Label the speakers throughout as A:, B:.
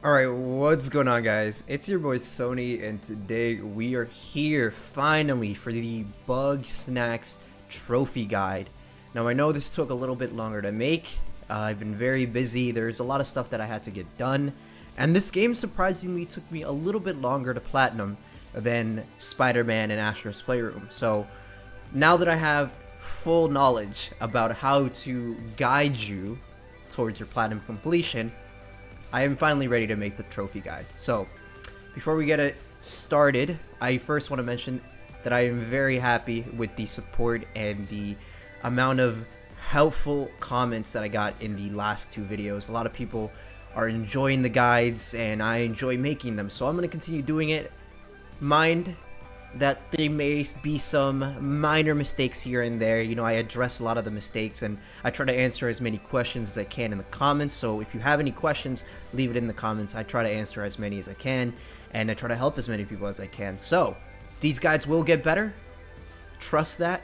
A: Alright, what's going on, guys? It's your boy Sony, and today we are here finally for the Bugsnax trophy guide. Now, I know this took a little bit longer to make. I've been very busy. There's a lot of stuff that I had to get done, and this game surprisingly took me a little bit longer to platinum than Spider-Man and Astro's Playroom. So now that I have full knowledge about how to guide you towards your platinum completion, I am finally ready to make the trophy guide. So, before we get it started, I first want to mention that I am very happy with the support and the amount of helpful comments that I got in the last two videos. A lot of people are enjoying the guides, and I enjoy making them. So I'm going to continue doing it. Mind that there may be some minor mistakes here and there. You know, I address a lot of the mistakes, and I try to answer as many questions as I can in the comments. So if you have any questions, leave it in the comments. I try to answer as many as I can, and I try to help as many people as I can. So these guides will get better. Trust that.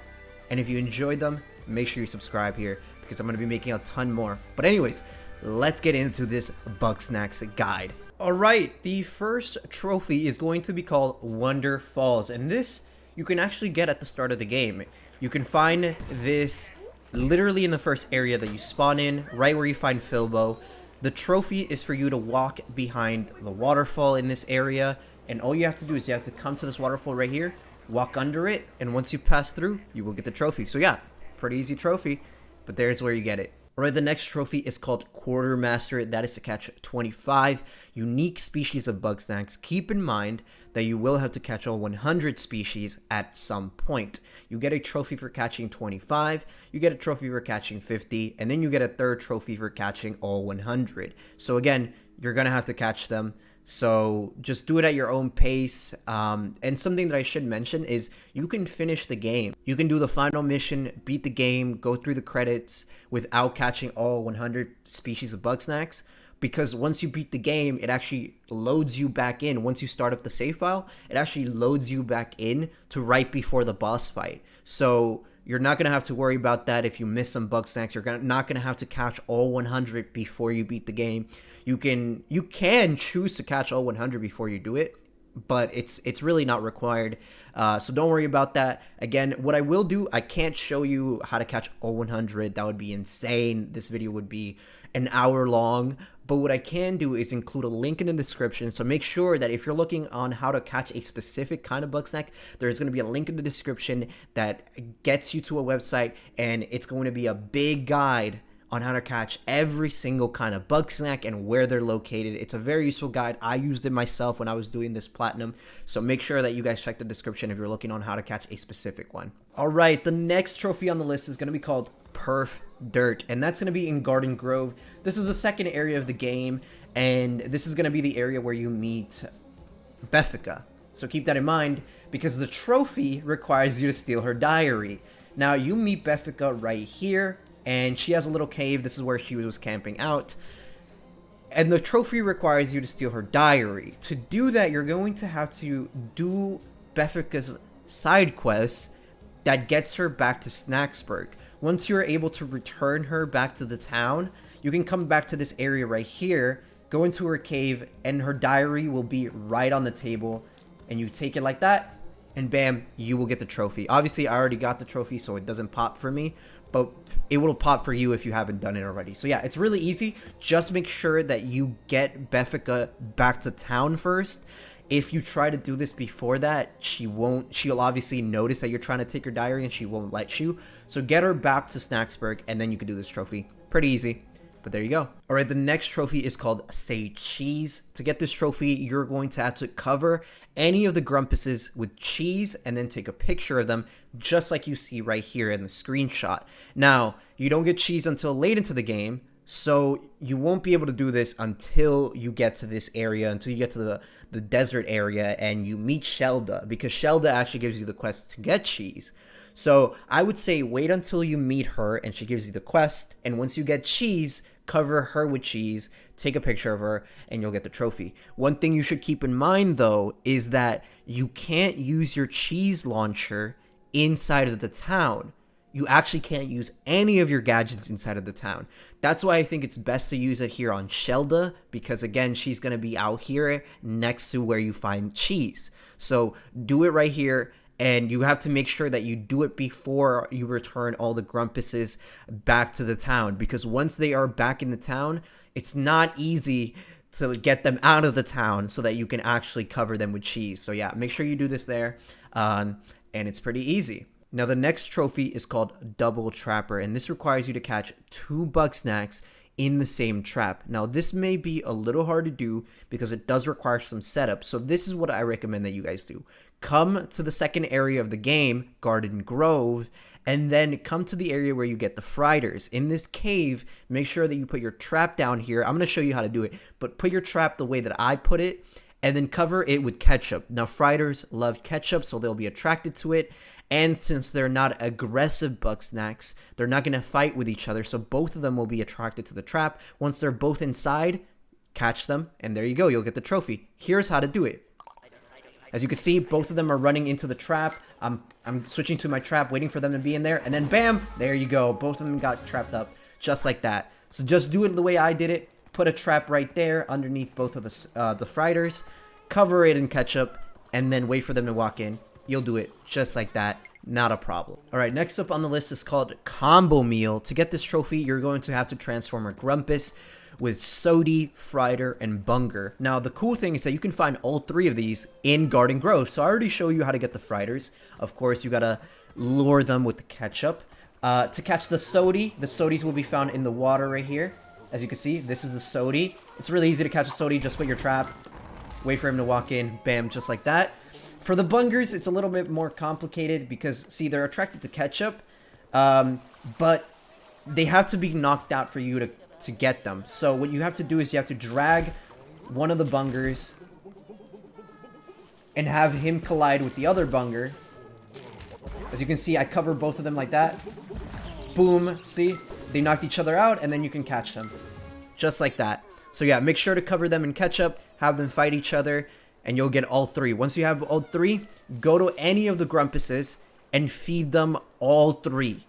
A: And if you enjoyed them, make sure you subscribe here, because I'm going to be making a ton more. But anyways, let's get into this Bugsnax guide. Alright, the first trophy is going to be called Wonderfalls, and this you can actually get at the start of the game. You can find this literally in the first area that you spawn in, right where you find Filbo. The trophy is for you to walk behind the waterfall in this area, and all you have to do is you have to come to this waterfall right here, walk under it, and once you pass through, you will get the trophy. So yeah, pretty easy trophy, but there's where you get it. Alright, the next trophy is called Quartermaster. That is to catch 25 unique species of Bugsnax. Keep in mind that you will have to catch all 100 species at some point. You get a trophy for catching 25, you get a trophy for catching 50, and then you get a third trophy for catching all 100. So again, you're going to have to catch them. So just do it at your own pace. And something that I should mention is you can finish the game. You can do the final mission, beat the game, go through the credits without catching all 100 species of Bugsnax. Because once you beat the game, it actually loads you back in. Once you start up the save file, it actually loads you back in to right before the boss fight. So you're not going to have to worry about that if you miss some Bugsnax. You're not going to have to catch all 100 before you beat the game. You can choose to catch all 100 before you do it, but it's really not required. So don't worry about that. Again, what I will do, I can't show you how to catch all 100. That would be insane. This video would be an hour long. But what I can do is include a link in the description. So make sure that if you're looking on how to catch a specific kind of Bugsnax, there's going to be a link in the description that gets you to a website, and it's going to be a big guide on how to catch every single kind of Bugsnax and where they're located. It's a very useful guide. I used it myself when I was doing this platinum. So make sure that you guys check the description if you're looking on how to catch a specific one. All right, the next trophy on the list is going to be called Perf Dirt, and that's going to be in Garden Grove. This is the second area of the game, and this is going to be the area where you meet Beffica. So keep that in mind, because the trophy requires you to steal her diary. Now, you meet Beffica right here, and she has a little cave. This is where she was camping out. And the trophy requires you to steal her diary. To do that, you're going to have to do Beffica's side quest that gets her back to Snacksburg. Once you're able to return her back to the town, you can come back to this area right here, go into her cave, and her diary will be right on the table. And you take it like that, and bam, you will get the trophy. Obviously, I already got the trophy, so it doesn't pop for me, but it will pop for you if you haven't done it already. So yeah, it's really easy. Just make sure that you get Beffica back to town first. If you try to do this before that, she'll obviously notice that you're trying to take her diary, and she won't let you. So get her back to Snacksburg, and then you can do this trophy. Pretty easy, but there you go. All right, the next trophy is called Say Cheese. To get this trophy, you're going to have to cover any of the grumpuses with cheese and then take a picture of them, just like you see right here in the screenshot. Now, you don't get cheese until late into the game, so you won't be able to do this until you get to this area, until you get to the desert area and you meet Shelda, because Shelda actually gives you the quest to get cheese. So I would say wait until you meet her and she gives you the quest, and once you get cheese, cover her with cheese, take a picture of her, and you'll get the trophy. One thing you should keep in mind, though, is that you can't use your cheese launcher inside of the town. you actually can't use any of your gadgets inside of the town. That's why I think it's best to use it here on Shelda, because again, she's going to be out here next to where you find cheese. So do it right here, and you have to make sure that you do it before you return all the Grumpuses back to the town, because once they are back in the town, it's not easy to get them out of the town so that you can actually cover them with cheese. So yeah, make sure you do this there, and it's pretty easy. Now, the next trophy is called Double Trapper, and this requires you to catch 2 Bugsnax in the same trap. Now, this may be a little hard to do because it does require some setup, so this is what I recommend that you guys do. Come to the second area of the game, Garden Grove, and then come to the area where you get the Friders. In this cave, make sure that you put your trap down here. I'm going to show you how to do it, but put your trap the way that I put it, and then cover it with ketchup. Now, Friders love ketchup, so they'll be attracted to it. And since they're not aggressive Bugsnax, they're not going to fight with each other. So both of them will be attracted to the trap. Once they're both inside, catch them. And there you go. You'll get the trophy. Here's how to do it. As you can see, both of them are running into the trap. I'm switching to my trap, waiting for them to be in there. And then bam, there you go. Both of them got trapped up just like that. So just do it the way I did it. Put a trap right there underneath both of the Friders. Cover it in ketchup. And then wait for them to walk in. You'll do it just like that. Not a problem. Alright, next up on the list is called Combo Meal. To get this trophy, you're going to have to transform a Grumpus with Sody, Frider, and Bunger. Now, the cool thing is that you can find all 3 of these in Garden Grove. So I already showed you how to get the Friders. Of course, you gotta lure them with the ketchup. To catch the Sodies will be found in the water right here. As you can see, this is the Sody. It's really easy to catch a Sody. Just put your trap, wait for him to walk in, bam, just like that. For the Bungers, it's a little bit more complicated because, see, they're attracted to ketchup, but they have to be knocked out for you to get them. So what you have to do is you have to drag one of the Bungers and have him collide with the other Bunger. As you can see, I cover both of them like that. Boom, see? They knocked each other out, and then you can catch them. Just like that. So yeah, make sure to cover them in ketchup, have them fight each other, and you'll get all 3. Once you have all 3, go to any of the Grumpuses and feed them all 3.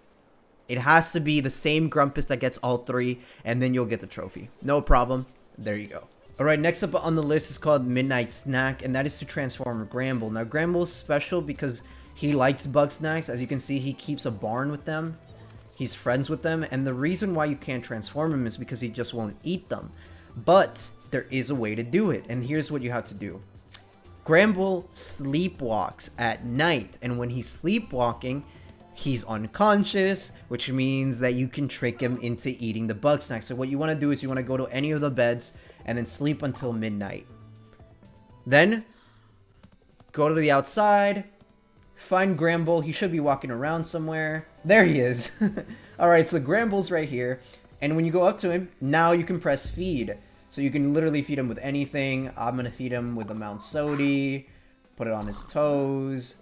A: It has to be the same Grumpus that gets all 3, and then you'll get the trophy. No problem. There you go. Alright, next up on the list is called Midnight Snack, and that is to transform Gramble. Now, Gramble's special because he likes Bugsnax. As you can see, he keeps a barn with them. He's friends with them, and the reason why you can't transform him is because he just won't eat them. But there is a way to do it, and here's what you have to do. Gramble sleepwalks at night, and when he's sleepwalking, he's unconscious, which means that you can trick him into eating the Bugsnax. So what you want to do is you want to go to any of the beds and then sleep until midnight. Then, go to the outside, find Gramble. He should be walking around somewhere. There he is. Alright, so Gramble's right here, and when you go up to him, now you can press feed. So you can literally feed him with anything. I'm going to feed him with the Mount Sody. Put it on his toes.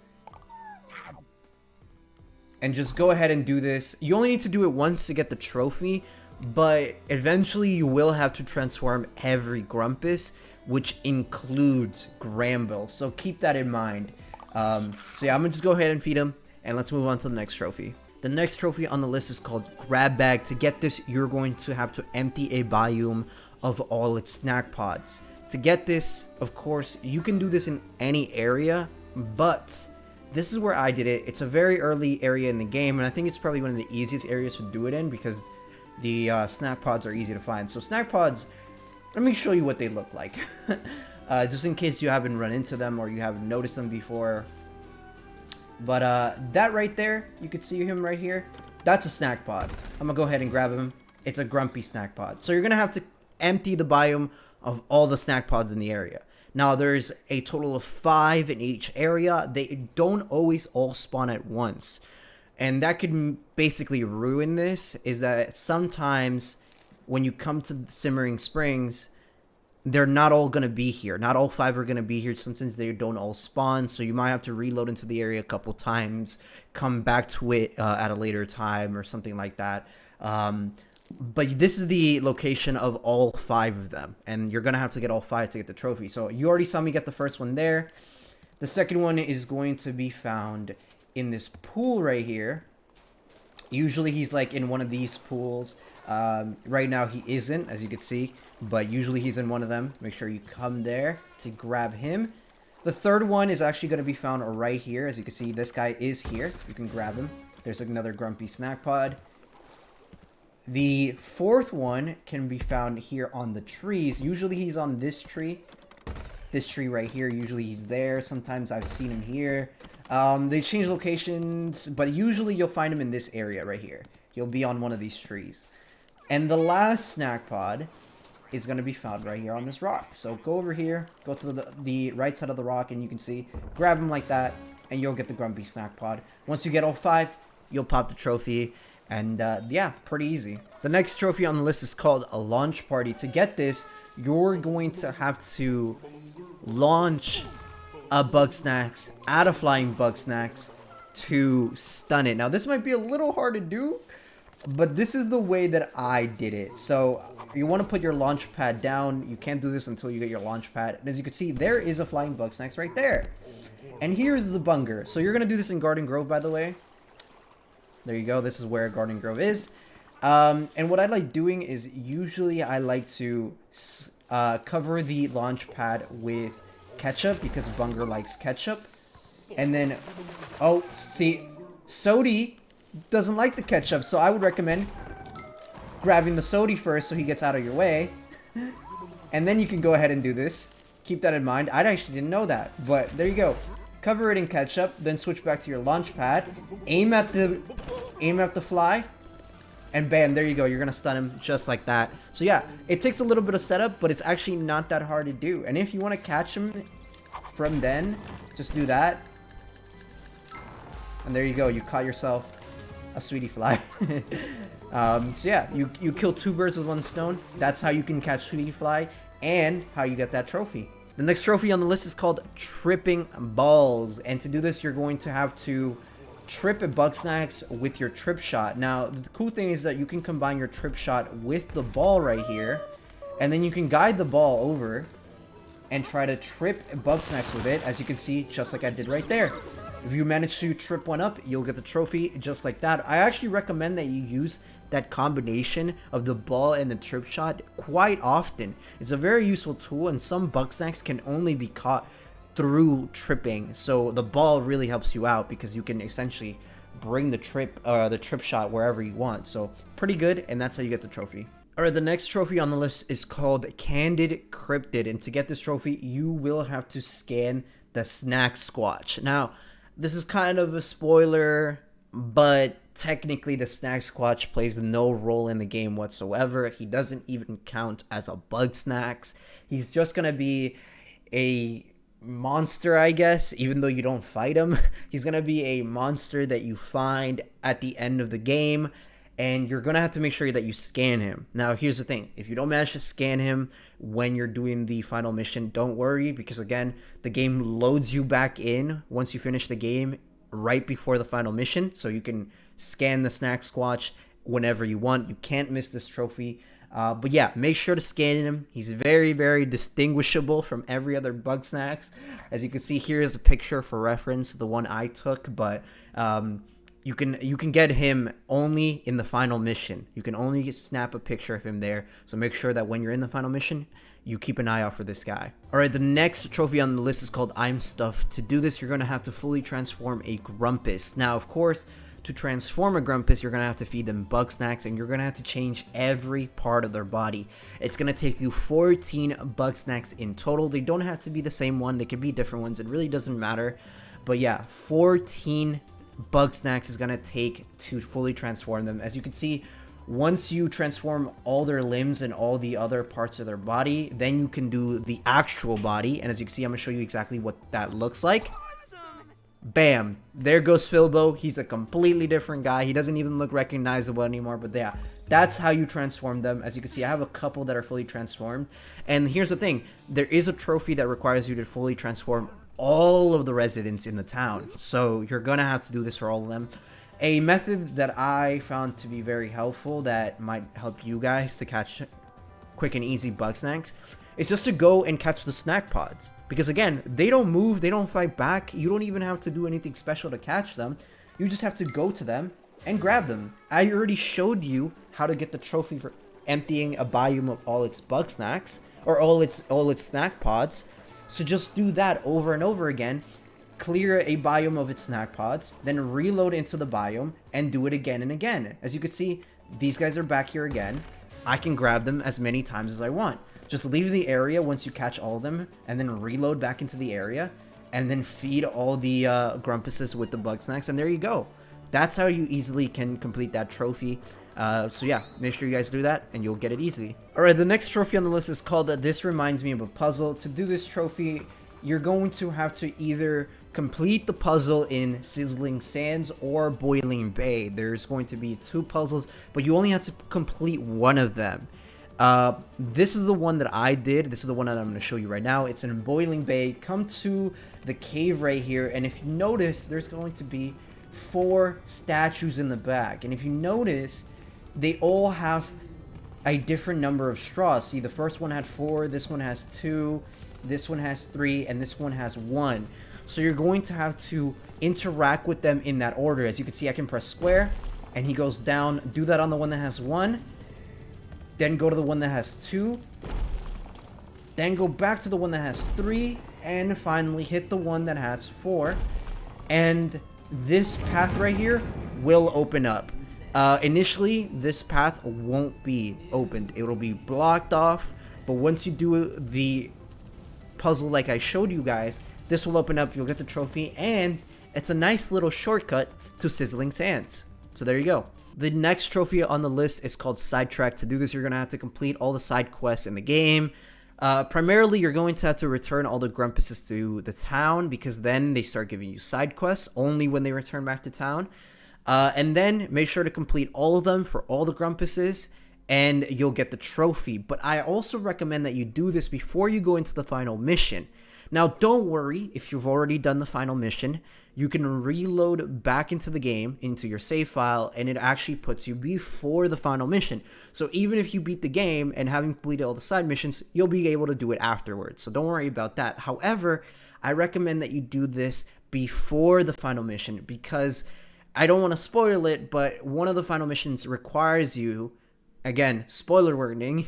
A: And just go ahead and do this. You only need to do it once to get the trophy. But eventually you will have to transform every Grumpus, which includes Gramble. So keep that in mind. So yeah, I'm going to just go ahead and feed him. And let's move on to the next trophy. The next trophy on the list is called Grab Bag. To get this, you're going to have to empty a biome of all its snack pods. To get this, of course, you can do this in any area, but this is where I did it. It's a very early area in the game, and I think it's probably one of the easiest areas to do it in because the snack pods are easy to find. So snack pods, let me show you what they look like. Just in case you haven't run into them or you haven't noticed them before. But that right there, you can see him right here. That's a snack pod. I'm gonna go ahead and grab him. It's a grumpy snack pod. So you're gonna have to empty the biome of all the snack pods in the area. Now there's a total of 5 in each area. They don't always all spawn at once, and that could basically ruin this. Is that sometimes when you come to the Simmering Springs, they're not all gonna be here. Not all 5 are gonna be here. Sometimes they don't all spawn, so you might have to reload into the area a couple times, come back to it at a later time or something like that. But this is the location of all 5 of them, and you're gonna have to get all 5 to get the trophy. So you already saw me get the first one there. The second one is going to be found in this pool right here. Usually he's like in one of these pools. Right now he isn't, as you can see, but usually he's in one of them. Make sure you come there to grab him. The third one is actually going to be found right here. As you can see, this guy is here. You can grab him. There's another grumpy snack pod. The fourth one can be found here on the trees. Usually he's on this tree. This tree right here. Usually he's there. Sometimes I've seen him here. They change locations, but usually you'll find him in this area right here. He'll be on one of these trees. And the last snack pod is going to be found right here on this rock. So go over here, go to the right side of the rock, and you can see, grab him like that, and you'll get the grumpy snack pod. Once you get all 5, you'll pop the trophy, and yeah, pretty easy. The next trophy on the list is called a launch party. To get this, you're going to have to launch a Bugsnax at a flying Bugsnax to stun it. Now this might be a little hard to do, but this is the way that I did it. So you want to put your launch pad down. You can't do this until you get your launch pad. And as you can see, there is a flying Bugsnax right there. And here's the bunger. So you're going to do this in Garden Grove, by the way. There you go. This is where Garden Grove is. And what I like doing is usually I like to cover the launch pad with ketchup because Bunger likes ketchup. And then, oh, see, Sodi doesn't like the ketchup, so I would recommend grabbing the Sodi first so he gets out of your way. And then you can go ahead and do this. Keep that in mind. I actually didn't know that, but there you go. Cover it in ketchup, then switch back to your launch pad. Aim at the fly. And bam, there you go. You're going to stun him just like that. So yeah, it takes a little bit of setup, but it's actually not that hard to do. And if you want to catch him from then, just do that. And there you go. You caught yourself a sweetie fly. So yeah, you kill 2 birds with 1 stone. That's how you can catch sweetie fly and how you get that trophy. The next trophy on the list is called Trippin Balls. And to do this, you're going to have to trip a Bugsnax with your trip shot. Now, the cool thing is that you can combine your trip shot with the ball right here, and then you can guide the ball over and try to trip a Bugsnax with it, as you can see, just like I did right there. If you manage to trip one up, you'll get the trophy just like that. I actually recommend that you use that combination of the ball and the trip shot quite often. It's a very useful tool, and some Bugsnax can only be caught through tripping, so the ball really helps you out because you can essentially bring the trip shot wherever you want. So pretty good, and that's how you get the trophy. Alright, the next trophy on the list is called Candid Cryptid, and to get this trophy you will have to scan the Snak Squatch. Now this is kind of a spoiler, but technically the Snak Squatch plays no role in the game whatsoever. He doesn't even count as a Bugsnax. He's just gonna be a monster, I guess, even though you don't fight him. He's gonna be a monster that you find at the end of the game, and you're gonna have to make sure that you scan him. Now here's the thing, if you don't manage to scan him when you're doing the final mission, don't worry, because again, the game loads you back in once you finish the game right before the final mission, so you can scan the Snak Squatch whenever you want. You can't miss this trophy. But yeah, make sure to scan him. He's very, very distinguishable from every other Bugsnax. As you can see, here is a picture for reference, the one I took, but you can get him only in the final mission. You can only snap a picture of him there, so make sure that when you're in the final mission, you keep an eye out for this guy. Alright, the next trophy on the list is called I'm Stuffed. To do this, you're going to have to fully transform a Grumpus. Now, of course, to transform a Grumpus, you're going to have to feed them Bugsnax, and you're going to have to change every part of their body. It's going to take you 14 Bugsnax in total. They don't have to be the same one. They could be different ones. It really doesn't matter. But yeah, 14 Bugsnax is going to take to fully transform them. As you can see, once you transform all their limbs and all the other parts of their body, then you can do the actual body. And as you can see, I'm going to show you exactly what that looks like. Bam, there goes Philbo. He's a completely different guy. He doesn't even look recognizable anymore, but yeah, that's how you transform them. As you can see, I have a couple that are fully transformed, and here's the thing, there is a trophy that requires you to fully transform all of the residents in the town, so you're gonna have to do this for all of them. A method that I found to be very helpful that might help you guys to catch quick and easy Bugsnax is just to go and catch the snack pods. Because again, they don't move, they don't fight back. You don't even have to do anything special to catch them. You just have to go to them, and grab them. I already showed you how to get the trophy for emptying a biome of all its Bugsnax, or all its snack pods. So just do that over and over again. Clear a biome of its snack pods, then reload into the biome and do it again and again. As you can see, these guys are back here again. I can grab them as many times as I want. Just leave the area once you catch all of them, and then reload back into the area, and then feed all the Grumpuses with the Bugsnax, and there you go. That's how you easily can complete that trophy. So yeah, make sure you guys do that, and you'll get it easily. Alright, the next trophy on the list is called This Reminds Me of a Puzzle. To do this trophy, you're going to have to either complete the puzzle in Sizzling Sands or Boiling Bay. There's going to be 2 puzzles, but you only have to complete one of them. This is the one that I did. This is the one that I'm going to show you right now. It's in Boiling Bay. Come to the cave right here, and if you notice, there's going to be 4 statues in the back. And if you notice, they all have a different number of straws. See, the first one had 4, this one has 2, this one has 3, and this one has 1. So you're going to have to interact with them in that order. As you can see, I can press square, and he goes down. Do that on the one that has 1. Then go to the one that has 2. Then go back to the one that has 3. And finally hit the one that has 4. And this path right here will open up. Initially, this path won't be opened. It will be blocked off. But once you do the puzzle like I showed you guys, this will open up. You'll get the trophy. And it's a nice little shortcut to Sizzling Sands. So there you go. The next trophy on the list is called Sidetrack. To do this, you're going to have to complete all the side quests in the game. Primarily, you're going to have to return all the Grumpuses to the town, because then they start giving you side quests only when they return back to town. And then make sure to complete all of them for all the Grumpuses, and you'll get the trophy. But I also recommend that you do this before you go into the final mission. Now, don't worry if you've already done the final mission. You can reload back into the game, into your save file, and it actually puts you before the final mission. So even if you beat the game and haven't completed all the side missions, you'll be able to do it afterwards. So don't worry about that. However, I recommend that you do this before the final mission, because I don't want to spoil it, but one of the final missions requires you, again, spoiler warning,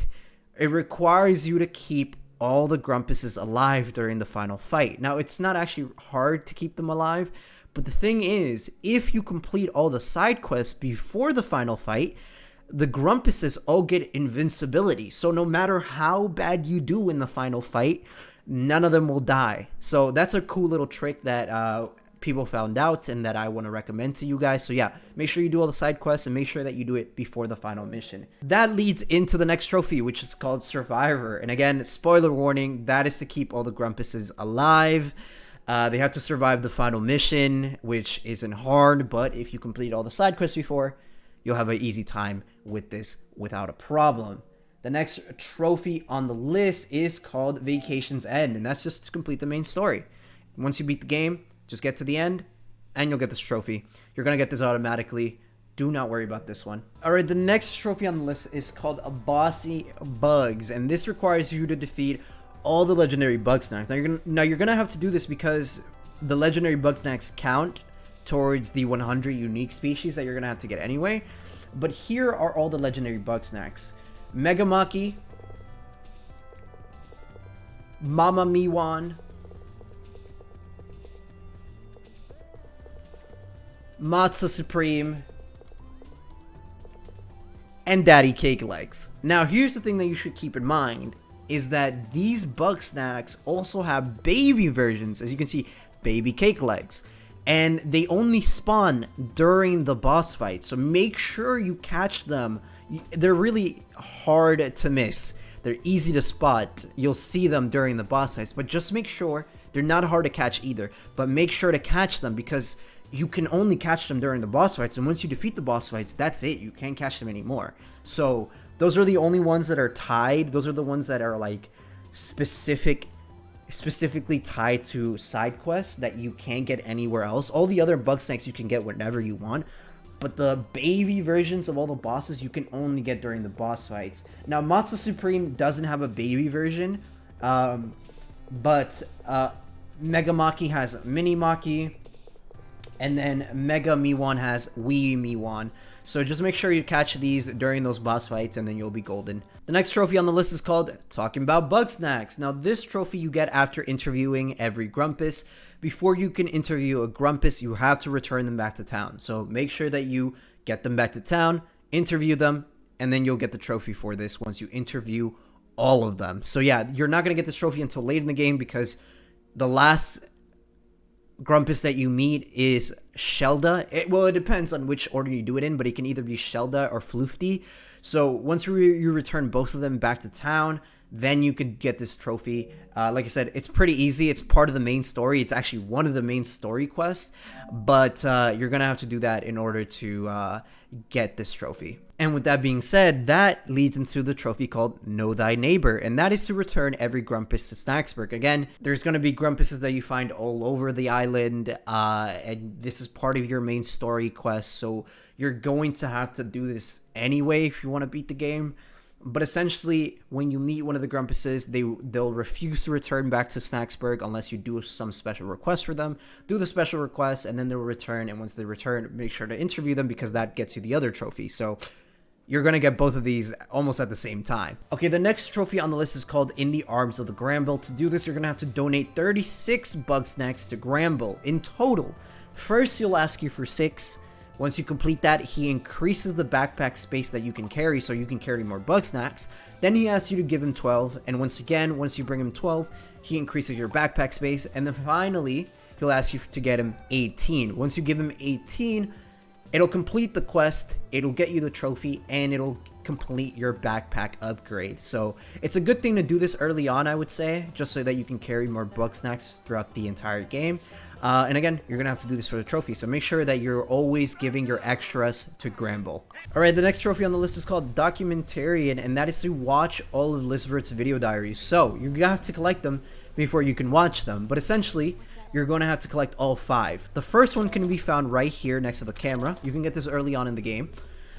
A: it requires you to keep all the Grumpuses alive during the final fight. Now, it's not actually hard to keep them alive, but the thing is, if you complete all the side quests before the final fight, the Grumpuses all get invincibility. So no matter how bad you do in the final fight, none of them will die. So that's a cool little trick that people found out and that I want to recommend to you guys. So yeah, make sure you do all the side quests and make sure that you do it before the final mission. That leads into the next trophy, which is called Survivor. And again, spoiler warning, that is to keep all the Grumpuses alive. They have to survive the final mission, which isn't hard, but if you complete all the side quests before, you'll have an easy time with this without a problem. The next trophy on the list is called Vacation's End, and that's just to complete the main story. Once you beat the game, just get to the end, and you'll get this trophy. You're going to get this automatically. Do not worry about this one. Alright, the next trophy on the list is called Bossy Bugs, and this requires you to defeat all the legendary Bugsnax. Now you're gonna have to do this because the legendary Bugsnax count towards the 100 unique species that you're gonna have to get anyway. But here are all the legendary Bugsnax: Megamaki, Mama Miwan, Matza Supreme, and Daddy Cake Legs. Now here's the thing that you should keep in mind, is that these Bugsnax also have baby versions. As you can see, baby Cake Legs, and they only spawn during the boss fight, so make sure you catch them. They're really hard to miss. They're easy to spot. You'll see them during the boss fights, but just make sure they're not hard to catch either, but make sure to catch them, because you can only catch them during the boss fights, and once you defeat the boss fights, that's it. You can't catch them anymore. So those are the only ones that are tied. Those are the ones that are like specifically tied to side quests that you can't get anywhere else. All the other Bugsnax you can get whenever you want, but the baby versions of all the bosses you can only get during the boss fights. Now Matza Supreme doesn't have a baby version, but Megamaki has Mini Maki, And then Mega Miwan has Wee Miwan. So just make sure you catch these during those boss fights and then you'll be golden. The next trophy on the list is called Talking About Bugsnax. Now this trophy you get after interviewing every Grumpus. Before you can interview a Grumpus, you have to return them back to town. So make sure that you get them back to town, interview them, and then you'll get the trophy for this once you interview all of them. So yeah, you're not going to get this trophy until late in the game because the last Grumpus that you meet is Shelda. It depends on which order you do it in, but it can either be Shelda or Floofty. So once you return both of them back to town, then you could get this trophy. Like I said, it's pretty easy. It's part of the main story. It's actually one of the main story quests, but you're going to have to do that in order to get this trophy. And with that being said, that leads into the trophy called Know Thy Neighbor, and that is to return every Grumpus to Snaxburg. Again, there's going to be Grumpuses that you find all over the island, and this is part of your main story quest, so you're going to have to do this anyway if you want to beat the game. But essentially, when you meet one of the Grumpuses, they'll refuse to return back to Snaxburg unless you do some special request for them. Do the special request, and then they'll return. And once they return, make sure to interview them because that gets you the other trophy. So you're going to get both of these almost at the same time. Okay, the next trophy on the list is called In the Arms of the Gramble. To do this, you're going to have to donate 36 Bugsnax to Gramble in total. First, he'll ask you for 6. Once you complete that, he increases the backpack space that you can carry so you can carry more Bugsnax. Then he asks you to give him 12, and once you bring him 12, he increases your backpack space. And then finally, he'll ask you to get him 18. Once you give him 18, it'll complete the quest, it'll get you the trophy, and it'll complete your backpack upgrade. So it's a good thing to do this early on, I would say, just so that you can carry more Bugsnax throughout the entire game. And again, you're going to have to do this for the trophy, so make sure that you're always giving your extras to Gramble. Alright, the next trophy on the list is called Documentarian, and that is to watch all of Lizvert's video diaries. So, you have to collect them before you can watch them, but essentially, you're going to have to collect all 5. The first one can be found right here next to the camera. You can get this early on in the game.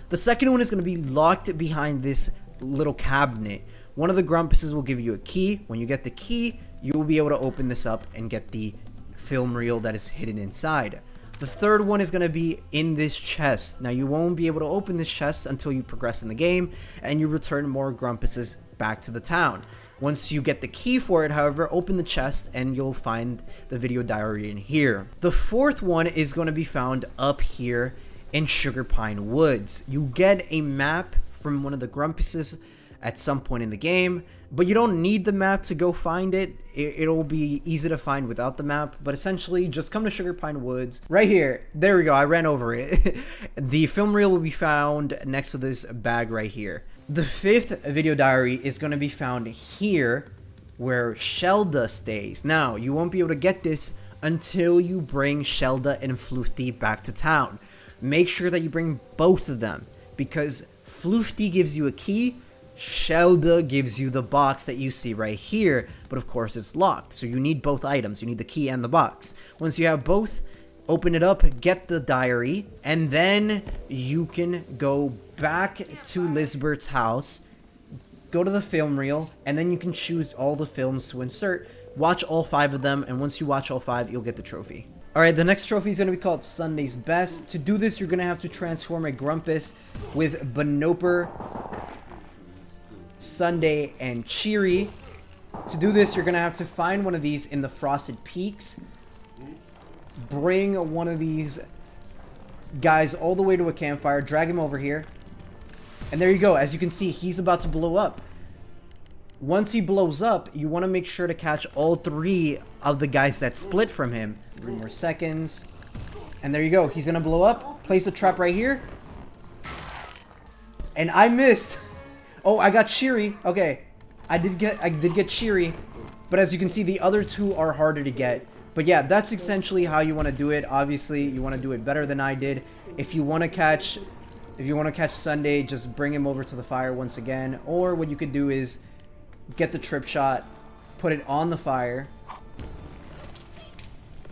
A: The second one is going to be locked behind this little cabinet. One of the Grumpuses will give you a key. When you get the key, you will be able to open this up and get the film reel that is hidden inside. The third one is going to be in this chest. Now you won't be able to open this chest until you progress in the game and you return more Grumpuses back to the town. Once you get the key for it, however, open the chest and you'll find the video diary in here. The fourth one is going to be found up here in Sugar Pine Woods. You get a map from one of the Grumpuses at some point in the game, but you don't need the map to go find it. It'll be easy to find without the map, but essentially just come to Sugar Pine Woods. Right here, there we go, I ran over it. The film reel will be found next to this bag right here. The fifth video diary is going to be found here where Shelda stays. Now, you won't be able to get this until you bring Shelda and Floofty back to town. Make sure that you bring both of them because Floofty gives you a key, Shelda gives you the box that you see right here, but of course it's locked, so you need both items. You need the key and the box. Once you have both, open it up, get the diary, and then you can go back to Lizbert's house, go to the film reel, and then you can choose all the films to insert. Watch all 5 of them, and once you watch all 5, you'll get the trophy. Alright, the next trophy is going to be called Sunday's Best. To do this, you're going to have to transform a Grumpus with Banoper, Sundae, and Cheery. To do this, you're going to have to find one of these in the Frosted Peaks. Bring one of these guys all the way to a campfire. Drag him over here. And there you go. As you can see, he's about to blow up. Once he blows up, you want to make sure to catch all 3 of the guys that split from him. 3 more seconds. And there you go. He's going to blow up. Place a trap right here. And I missed. Oh, I got Cheery. Okay. I did get Cheery. But as you can see, the other 2 are harder to get. But yeah, that's essentially how you want to do it. Obviously, you want to do it better than I did. If you want to catch Sundae, just bring him over to the fire once again. Or what you could do is get the trip shot, put it on the fire,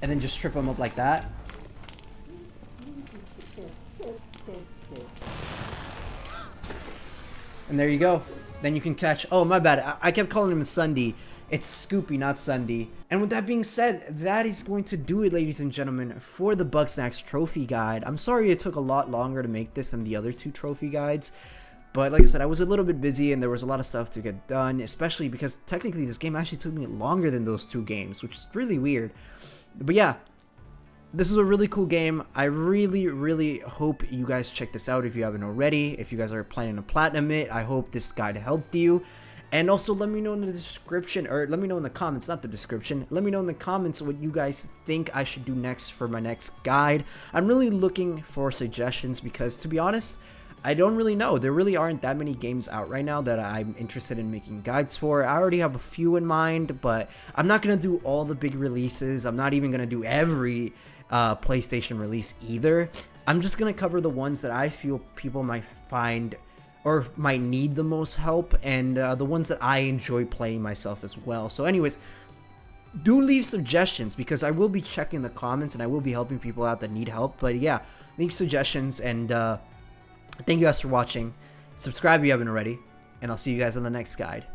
A: and then just trip him up like that. And there you go. Then you can catch... Oh, my bad. I kept calling him Sundae. It's Scoopy, not Sundae. And with that being said, that is going to do it, ladies and gentlemen, for the Bugsnax trophy guide. I'm sorry it took a lot longer to make this than the other 2 trophy guides. But like I said, I was a little bit busy and there was a lot of stuff to get done, especially because technically this game actually took me longer than those 2 games, which is really weird. But yeah, this is a really cool game. I really hope you guys check this out if you haven't already. If you guys are planning to platinum it, I hope this guide helped you. And also let me know in the description, or let me know in the comments, not the description. Let me know in the comments what you guys think I should do next for my next guide. I'm really looking for suggestions because, to be honest, I don't really know. There really aren't that many games out right now that I'm interested in making guides for. I already have a few in mind, but I'm not going to do all the big releases. I'm not even going to do every PlayStation release either. I'm just going to cover the ones that I feel people might find or might need the most help, and the ones that I enjoy playing myself as well. So anyways, do leave suggestions because I will be checking the comments and I will be helping people out that need help. But yeah, leave suggestions, and thank you guys for watching. Subscribe if you haven't already, and I'll see you guys on the next guide.